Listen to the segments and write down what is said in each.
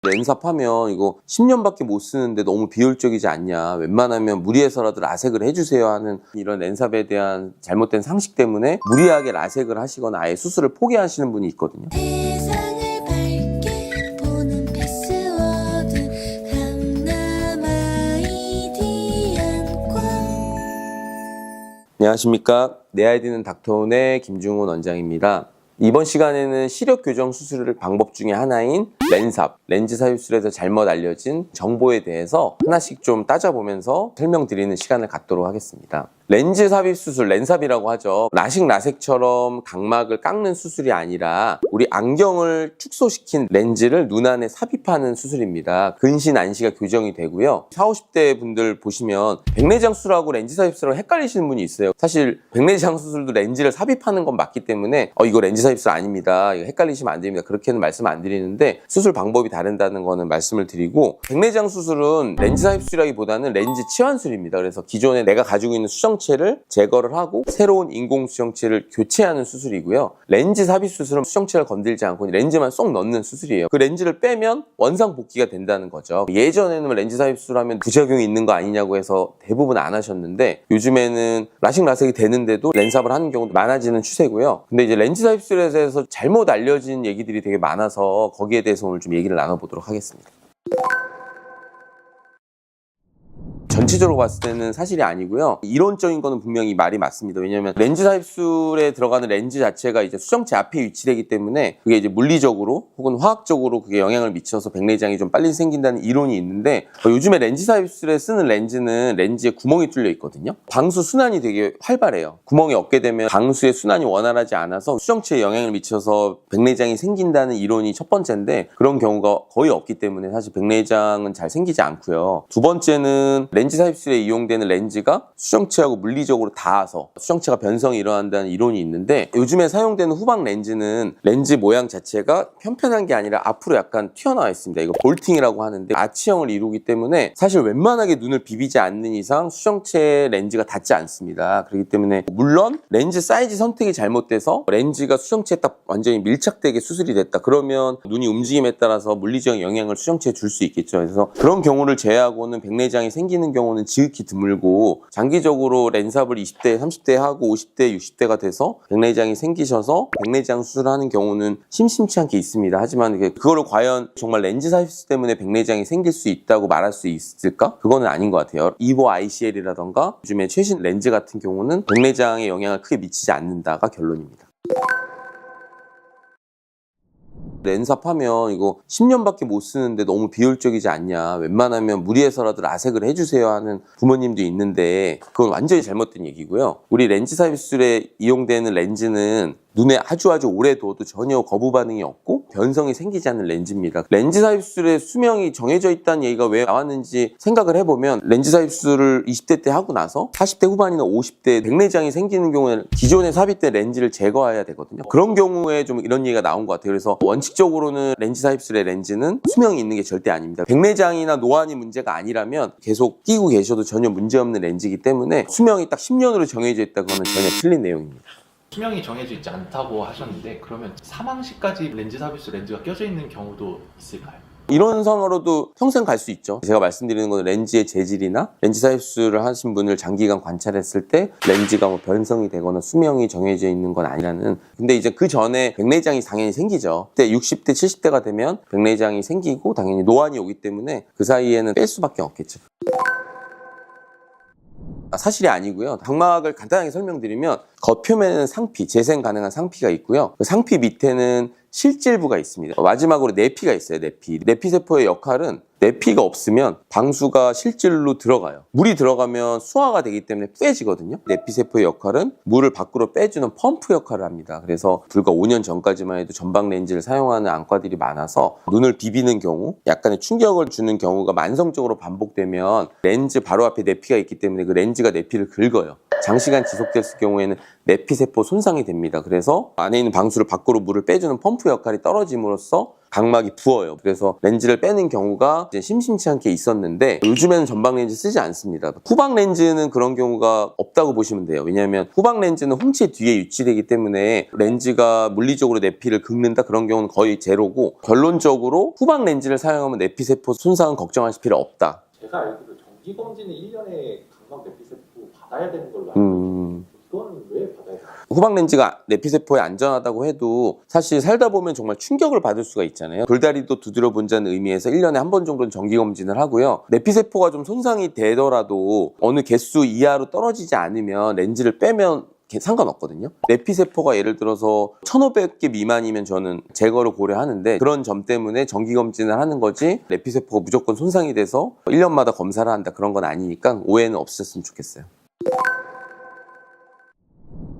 렌삽하면 이거 10년밖에 못 쓰는데 너무 비효율적이지 않냐, 웬만하면 무리해서라도 라섹을 해주세요 하는 이런 렌삽에 대한 잘못된 상식 때문에 무리하게 라섹을 하시거나 아예 수술을 포기하시는 분이 있거든요. 세상을 밝게 보는 패스워드 강남 아이디안 꽝. 안녕하십니까. 내 아이디는 닥터온의 김중훈 원장입니다. 이번 시간에는 시력 교정 수술 방법 중에 하나인 렌삽, 렌즈 삽입술에서 잘못 알려진 정보에 대해서 하나씩 좀 따져보면서 설명드리는 시간을 갖도록 하겠습니다. 렌즈 삽입 수술, 렌삽이라고 하죠. 라식 라섹처럼 각막을 깎는 수술이 아니라 우리 안경을 축소시킨 렌즈를 눈 안에 삽입하는 수술입니다. 근시, 난시가 교정이 되고요. 40, 50대 분들 보시면 백내장 수술하고 렌즈 삽입술하고 헷갈리시는 분이 있어요. 사실 백내장 수술도 렌즈를 삽입하는 건 맞기 때문에 이거 렌즈 삽입술 아닙니다, 이거 헷갈리시면 안 됩니다, 그렇게는 말씀 안 드리는데 수술 방법이 다른다는 거는 말씀을 드리고, 백내장 수술은 렌즈 삽입술이라기보다는 렌즈 치환술입니다. 그래서 기존에 내가 가지고 있는 수정체를 제거를 하고 새로운 인공 수정체를 교체하는 수술이고요. 렌즈 삽입 수술은 수정체를 건들지 않고 렌즈만 쏙 넣는 수술이에요. 그 렌즈를 빼면 원상 복귀가 된다는 거죠. 예전에는 렌즈 삽입 수술하면 부작용이 있는 거 아니냐고 해서 대부분 안 하셨는데, 요즘에는 라식 라섹이 되는데도 렌삽을 하는 경우도 많아지는 추세고요. 근데 이제 렌즈 삽입술에 대해서 잘못 알려진 얘기들이 되게 많아서 거기에 대해서 오늘 좀 얘기를 나눠보도록 하겠습니다. 전체적으로 봤을 때는 사실이 아니고요. 이론적인 거는 분명히 말이 맞습니다. 왜냐하면 렌즈 삽입술에 들어가는 렌즈 자체가 이제 수정체 앞에 위치되기 때문에 그게 이제 물리적으로 혹은 화학적으로 그게 영향을 미쳐서 백내장이 좀 빨리 생긴다는 이론이 있는데, 요즘에 렌즈 삽입술에 쓰는 렌즈는 렌즈에 구멍이 뚫려 있거든요. 방수 순환이 되게 활발해요. 구멍이 없게 되면 방수의 순환이 원활하지 않아서 수정체에 영향을 미쳐서 백내장이 생긴다는 이론이 첫 번째인데, 그런 경우가 거의 없기 때문에 사실 백내장은 잘 생기지 않고요. 두 번째는 렌즈 삽입술에 이용되는 렌즈가 수정체하고 물리적으로 닿아서 수정체가 변성이 일어난다는 이론이 있는데, 요즘에 사용되는 후방 렌즈는 렌즈 모양 자체가 편편한 게 아니라 앞으로 약간 튀어나와 있습니다. 이거 볼팅이라고 하는데 아치형을 이루기 때문에 사실 웬만하게 눈을 비비지 않는 이상 수정체 렌즈가 닿지 않습니다. 그렇기 때문에 물론 렌즈 사이즈 선택이 잘못돼서 렌즈가 수정체에 딱 완전히 밀착되게 수술이 됐다 그러면 눈이 움직임에 따라서 물리적인 영향을 수정체에 줄 수 있겠죠. 그래서 그런 경우를 제외하고는 백내장이 생기는 경우는 지극히 드물고, 장기적으로 렌삽을 20대, 30대 하고 50대, 60대가 돼서 백내장이 생기셔서 백내장 수술하는 경우는 심심치 않게 있습니다. 하지만 그거를 과연 정말 렌즈 삽입술 때문에 백내장이 생길 수 있다고 말할 수 있을까? 그거는 아닌 것 같아요. 이보 ICL이라던가 요즘에 최신 렌즈 같은 경우는 백내장에 영향을 크게 미치지 않는다가 결론입니다. 렌삽하면 이거 10년밖에 못 쓰는데 너무 비효율적이지 않냐, 웬만하면 무리해서라도 라섹을 해주세요 하는 부모님도 있는데, 그건 완전히 잘못된 얘기고요. 우리 렌즈 삽입술에 이용되는 렌즈는 눈에 아주 오래 둬도 전혀 거부 반응이 없고 변성이 생기지 않는 렌즈입니다. 렌즈 삽입술의 수명이 정해져 있다는 얘기가 왜 나왔는지 생각을 해보면, 렌즈 삽입술을 20대 때 하고 나서 40대 후반이나 50대 백내장이 생기는 경우에는 기존에 삽입된 렌즈를 제거해야 되거든요. 그런 경우에 좀 이런 얘기가 나온 것 같아요. 그래서 원칙적으로는 렌즈 삽입술의 렌즈는 수명이 있는 게 절대 아닙니다. 백내장이나 노안이 문제가 아니라면 계속 끼고 계셔도 전혀 문제없는 렌즈이기 때문에 수명이 딱 10년으로 정해져 있다고는 전혀 틀린 내용입니다. 수명이 정해져 있지 않다고 하셨는데, 그러면 사망시까지 렌즈 삽입술 렌즈가 껴져 있는 경우도 있을까요? 이론상으로도 평생 갈 수 있죠. 제가 말씀드리는 건 렌즈의 재질이나 렌즈 삽입술을 하신 분을 장기간 관찰했을 때 렌즈가 변성이 되거나 수명이 정해져 있는 건 아니라는. 근데 이제 그 전에 백내장이 당연히 생기죠. 그때 60대, 70대가 되면 백내장이 생기고 당연히 노안이 오기 때문에 그 사이에는 뺄 수밖에 없겠죠. 사실이 아니고요. 각막을 간단하게 설명드리면, 겉표면에는 상피, 재생 가능한 상피가 있고요. 그 상피 밑에는 실질부가 있습니다. 마지막으로 내피가 있어요. 내피 세포의 역할은, 내피가 없으면 방수가 실질로 들어가요. 물이 들어가면 수화가 되기 때문에 뿌얘지거든요. 내피세포의 역할은 물을 밖으로 빼주는 펌프 역할을 합니다. 그래서 불과 5년 전까지만 해도 전방 렌즈를 사용하는 안과들이 많아서 눈을 비비는 경우, 약간의 충격을 주는 경우가 만성적으로 반복되면 렌즈 바로 앞에 내피가 있기 때문에 그 렌즈가 내피를 긁어요. 장시간 지속됐을 경우에는 내피세포 손상이 됩니다. 그래서 안에 있는 방수를 밖으로 물을 빼주는 펌프 역할이 떨어짐으로써 각막이 부어요. 그래서 렌즈를 빼는 경우가 이제 심심치 않게 있었는데 요즘에는 전방 렌즈 쓰지 않습니다. 후방 렌즈는 그런 경우가 없다고 보시면 돼요. 왜냐하면 후방 렌즈는 홍채 뒤에 위치되기 때문에 렌즈가 물리적으로 내피를 긁는다 그런 경우는 거의 제로고, 결론적으로 후방 렌즈를 사용하면 내피세포 손상은 걱정하실 필요 없다. 제가 알기로 정기검진은 1년에 각막 내피세포 받아야 되는 걸로 알고 있는데 이건 왜 받아야 돼요? 후방 렌즈가 내피세포에 안전하다고 해도 사실 살다 보면 정말 충격을 받을 수가 있잖아요. 돌다리도 두드려 본다는 의미에서 1년에 한 번 정도는 정기검진을 하고요. 내피세포가 좀 손상이 되더라도 어느 개수 이하로 떨어지지 않으면 렌즈를 빼면 상관없거든요. 내피세포가 예를 들어서 1500개 미만이면 저는 제거를 고려하는데, 그런 점 때문에 정기검진을 하는 거지 내피세포가 무조건 손상이 돼서 1년마다 검사를 한다 그런 건 아니니까 오해는 없으셨으면 좋겠어요.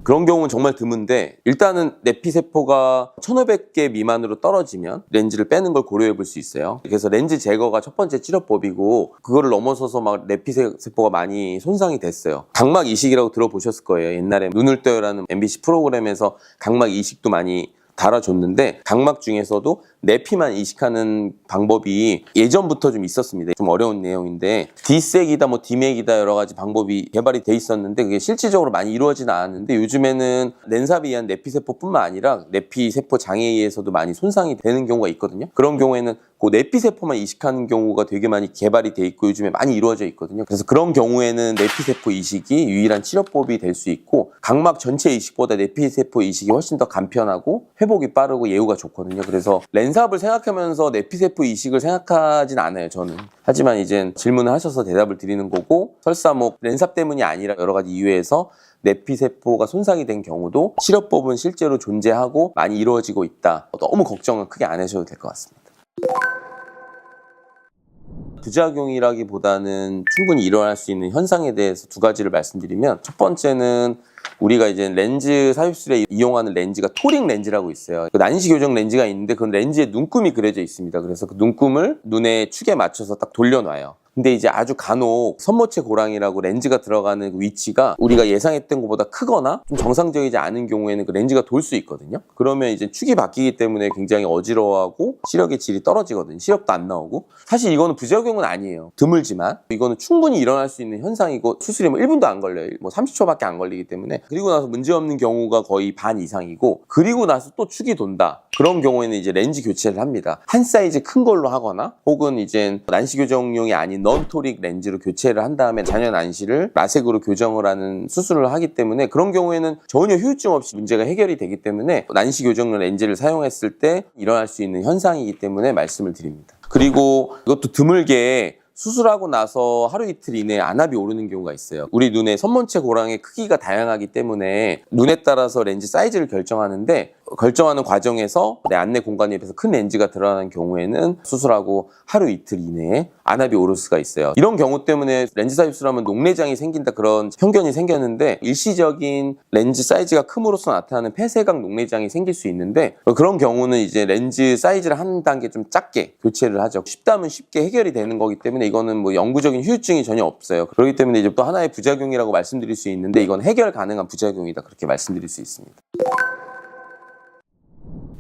그런 경우는 정말 드문데, 일단은 내피세포가 1500개 미만으로 떨어지면 렌즈를 빼는 걸 고려해 볼 수 있어요. 그래서 렌즈 제거가 첫 번째 치료법이고, 그거를 넘어서서 막 내피세포가 많이 손상이 됐어요. 각막 이식이라고 들어보셨을 거예요. 옛날에 눈을 떠요라는 MBC 프로그램에서 각막 이식도 많이 달아줬는데, 각막 중에서도 내피만 이식하는 방법이 예전부터 좀 있었습니다. 좀 어려운 내용인데 D색이다 뭐 D맥이다 여러 가지 방법이 개발이 돼 있었는데 그게 실질적으로 많이 이루어지는 않았는데, 요즘에는 렌삽에 의한 내피세포뿐만 아니라 내피세포 장애에 의해서도 많이 손상이 되는 경우가 있거든요. 그런 경우에는 그 내피세포만 이식하는 경우가 되게 많이 개발이 돼 있고 요즘에 많이 이루어져 있거든요. 그래서 그런 경우에는 내피세포 이식이 유일한 치료법이 될 수 있고, 각막 전체 이식보다 내피세포 이식이 훨씬 더 간편하고 회복이 빠르고 예후가 좋거든요. 그래서 렌삽을 생각하면서 내피세포 이식을 생각하진 않아요, 저는. 하지만 이제 질문을 하셔서 대답을 드리는 거고, 설사 뭐 렌삽 때문이 아니라 여러 가지 이유에서 내피세포가 손상이 된 경우도 치료법은 실제로 존재하고 많이 이루어지고 있다. 너무 걱정은 크게 안 하셔도 될 것 같습니다. 부작용이라기보다는 충분히 일어날 수 있는 현상에 대해서 두 가지를 말씀드리면, 첫 번째는 우리가 이제 렌즈 삽입술에 이용하는 렌즈가 토릭 렌즈라고 있어요. 그 난시 교정 렌즈가 있는데 그 렌즈에 눈금이 그려져 있습니다. 그래서 그 눈금을 눈의 축에 맞춰서 딱 돌려놔요. 근데 이제 아주 간혹 선모체 고랑이라고 렌즈가 들어가는 그 위치가 우리가 예상했던 것보다 크거나 좀 정상적이지 않은 경우에는 그 렌즈가 돌 수 있거든요. 그러면 이제 축이 바뀌기 때문에 굉장히 어지러워하고 시력의 질이 떨어지거든요. 시력도 안 나오고. 사실 이거는 부작용은 아니에요. 드물지만 이거는 충분히 일어날 수 있는 현상이고, 수술이 뭐 1분도 안 걸려요. 뭐 30초밖에 안 걸리기 때문에. 그리고 나서 문제없는 경우가 거의 반 이상이고, 그리고 나서 또 축이 돈다. 그런 경우에는 이제 렌즈 교체를 합니다. 한 사이즈 큰 걸로 하거나, 혹은 이제 난시 교정용이 아닌 넌토릭 렌즈로 교체를 한 다음에 잔여 난시를 라섹으로 교정을 하는 수술을 하기 때문에, 그런 경우에는 전혀 후유증 없이 문제가 해결이 되기 때문에 난시 교정용 렌즈를 사용했을 때 일어날 수 있는 현상이기 때문에 말씀을 드립니다. 그리고 이것도 드물게 수술하고 나서 하루 이틀 이내에 안압이 오르는 경우가 있어요. 우리 눈의 선모체 고랑의 크기가 다양하기 때문에 눈에 따라서 렌즈 사이즈를 결정하는데, 결정하는 과정에서 내 안내 공간에 비해서 큰 렌즈가 들어가는 경우에는 수술하고 하루 이틀 이내에 안압이 오를 수가 있어요. 이런 경우 때문에 렌즈 삽입술하면 녹내장이 생긴다 그런 편견이 생겼는데, 일시적인 렌즈 사이즈가 큼으로써 나타나는 폐쇄각 녹내장이 생길 수 있는데, 그런 경우는 이제 렌즈 사이즈를 한 단계 좀 작게 교체를 하죠. 쉽다면 쉽게 해결이 되는 거기 때문에 이거는 뭐 영구적인 후유증이 전혀 없어요. 그렇기 때문에 이제 또 하나의 부작용이라고 말씀드릴 수 있는데, 이건 해결 가능한 부작용이다 그렇게 말씀드릴 수 있습니다.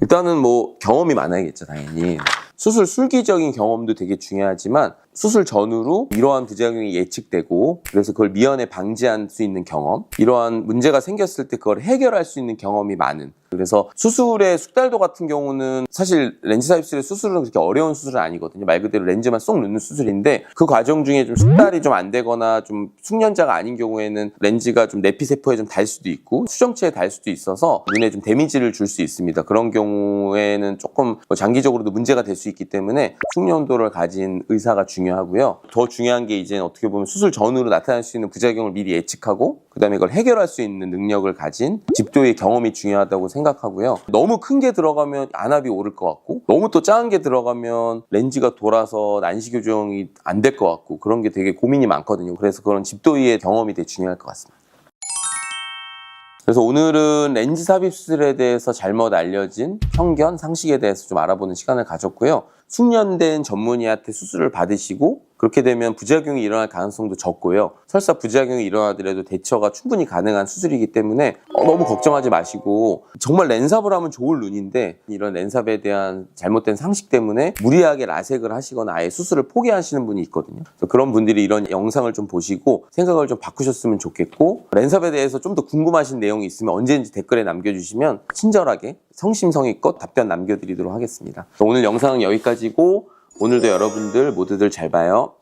일단은 뭐 경험이 많아야겠죠, 당연히. 수술 술기적인 경험도 되게 중요하지만, 수술 전후로 이러한 부작용이 예측되고 그래서 그걸 미연에 방지할 수 있는 경험, 이러한 문제가 생겼을 때 그걸 해결할 수 있는 경험이 많은. 그래서 수술의 숙달도 같은 경우는 사실 렌즈 삽입술의 수술은 그렇게 어려운 수술은 아니거든요. 말 그대로 렌즈만 쏙 넣는 수술인데, 그 과정 중에 좀 숙달이 좀 안 되거나 좀 숙련자가 아닌 경우에는 렌즈가 좀 내피세포에 좀 달 수도 있고 수정체에 달 수도 있어서 눈에 좀 데미지를 줄 수 있습니다. 그런 경우에는 조금 장기적으로도 문제가 될 수 있기 때문에 숙련도를 가진 의사가 중요하고요. 더 중요한 게 이제 어떻게 보면 수술 전후로 나타날 수 있는 부작용을 미리 예측하고 그다음에 이걸 해결할 수 있는 능력을 가진 집도의 경험이 중요하다고 생각하고요. 너무 큰 게 들어가면 안압이 오를 것 같고, 너무 또 작은 게 들어가면 렌즈가 돌아서 난시 교정이 안 될 것 같고, 그런 게 되게 고민이 많거든요. 그래서 그런 집도의의 경험이 되게 중요할 것 같습니다. 그래서 오늘은 렌즈 삽입술에 대해서 잘못 알려진 편견, 상식에 대해서 좀 알아보는 시간을 가졌고요. 숙련된 전문의한테 수술을 받으시고 그렇게 되면 부작용이 일어날 가능성도 적고요. 설사 부작용이 일어나더라도 대처가 충분히 가능한 수술이기 때문에 너무 걱정하지 마시고, 정말 렌삽을 하면 좋을 눈인데 이런 렌삽에 대한 잘못된 상식 때문에 무리하게 라섹을 하시거나 아예 수술을 포기하시는 분이 있거든요. 그래서 그런 분들이 이런 영상을 좀 보시고 생각을 좀 바꾸셨으면 좋겠고, 렌삽에 대해서 좀 더 궁금하신 내용이 있으면 언제든지 댓글에 남겨주시면 친절하게 성심성의껏 답변 남겨드리도록 하겠습니다. 오늘 영상은 여기까지고, 오늘도 여러분들 모두들 잘 봐요.